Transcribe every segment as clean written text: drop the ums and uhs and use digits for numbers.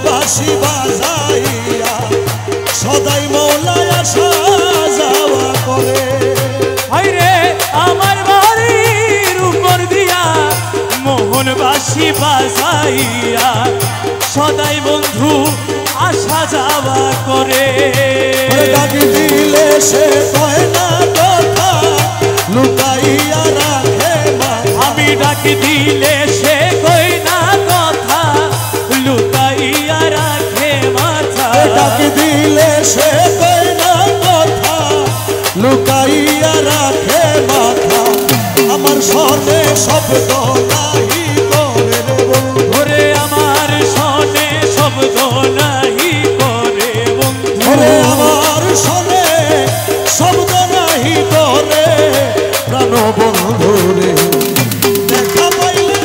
বাঁশি বাজাইয়া সদাই মৌলায় আসা যাওয়া করে। হায়রে আমার বাড়ির উপর দিয়া মোহন বাঁশি বাজাইয়া সদাই বন্ধু আসা যাওয়া করে। ডাক দিলে সে কয় না কথা লুকাইয়া রাখে মাথা। আমি ডাক দিলে সে কই না কথা লুকাইয়া রাখে মাথা। ডাক দিলে সে কয় না কথা লুকাইয়া রাখে মাথা। আমার সনে শব্দ নাহি করে রে বন্ধু। ওরে আমার সনে শব্দ নাহি করে বন্ধু। ওরে আমার সনে শব্দ নাহি করে প্রাণ বন্ধু রে। দেখা পাইলে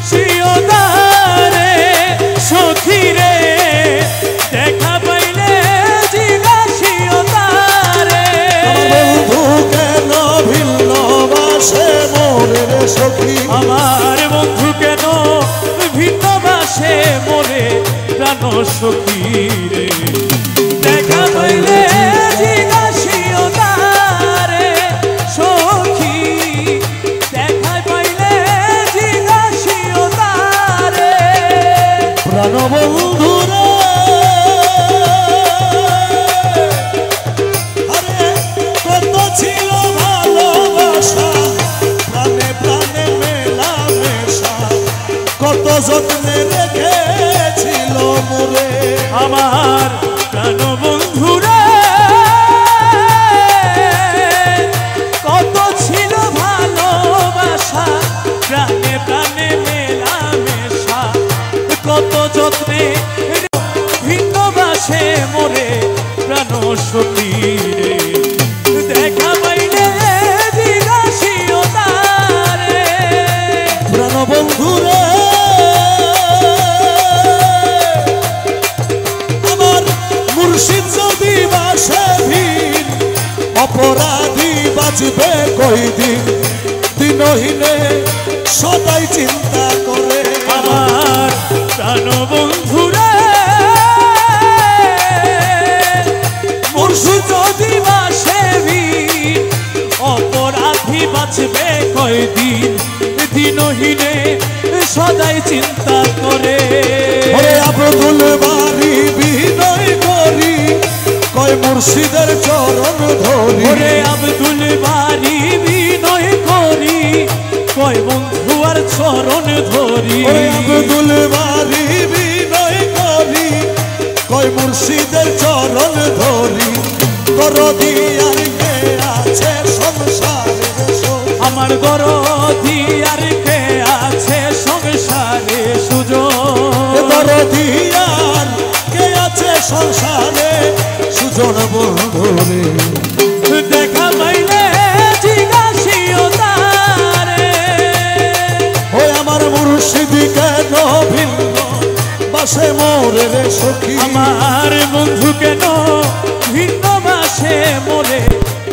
শিওদারে সখী রে দেখা পাইলে জিজ্ঞাসিওদারে। বন্ধু কেন ভিন্ন বাসে মোরে রে সখী। আমার বন্ধু কেন ভিন্ন বাসে মোরে প্রাণ সখী রে। দেখা পাইলে জিজ্ঞাসিওদারে সখী দেখা পাইলে জিজ্ঞাসিওদারে। প্রাণ বন্ধু রে আরে কত ছিল ভালোবাসা প্রাণে প্রাণে মেলামেশা কত যত্নে রেখেছিল মোরে। আমার প্রাণ বন্ধু রে কত ছিল ভালোবাসা প্রাণে প্রাণে মেলামেশা কত যত্নে ভিন্ন বাসে মোরে প্রাণ সখী রে। দেখা পাইলে জিজ্ঞাসিওদারে। প্রাণ বন্ধু রে আমার মুর্শিদ যদি বাসে ভিন অপরাধী বাঁচবে কয়দিন দিনহীনে সদাই চিন্তা করে। আমার প্রাণ বন্ধু রে মুর্শিদ যদি বাসে ভিন অপরাধী বাঁচবে কয়দিন দিনহীনে সদাই চিন্তা করে। ওরে আব্দুল বারি বিনয় করি কয় মুর্শিদের চরণ ধরি। ওরে আব্দুল বারি বিনয় করি কয় বন্ধু আর চরণ ধরি। ওরে আব্দুল বারি বিনয় করি কয় মুর্শিদের চরণ ধরি। দরদি আর কে আছে সংসারে আমার দরদি আর কে আছে সংসারে সুজন। দরদি আর কে আছে সংসারে সুজন বন্ধু রে। দেখা পাইলে জিজ্ঞাসিওদারে। ওই আমার মুর্শিদ কেন ভিন্ন বাসে মোরে রে সখী। আমার বন্ধু কেন ভিন্ন বাসে মোরে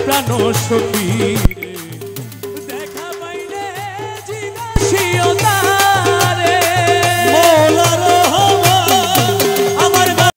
প্রাণ সখী রে।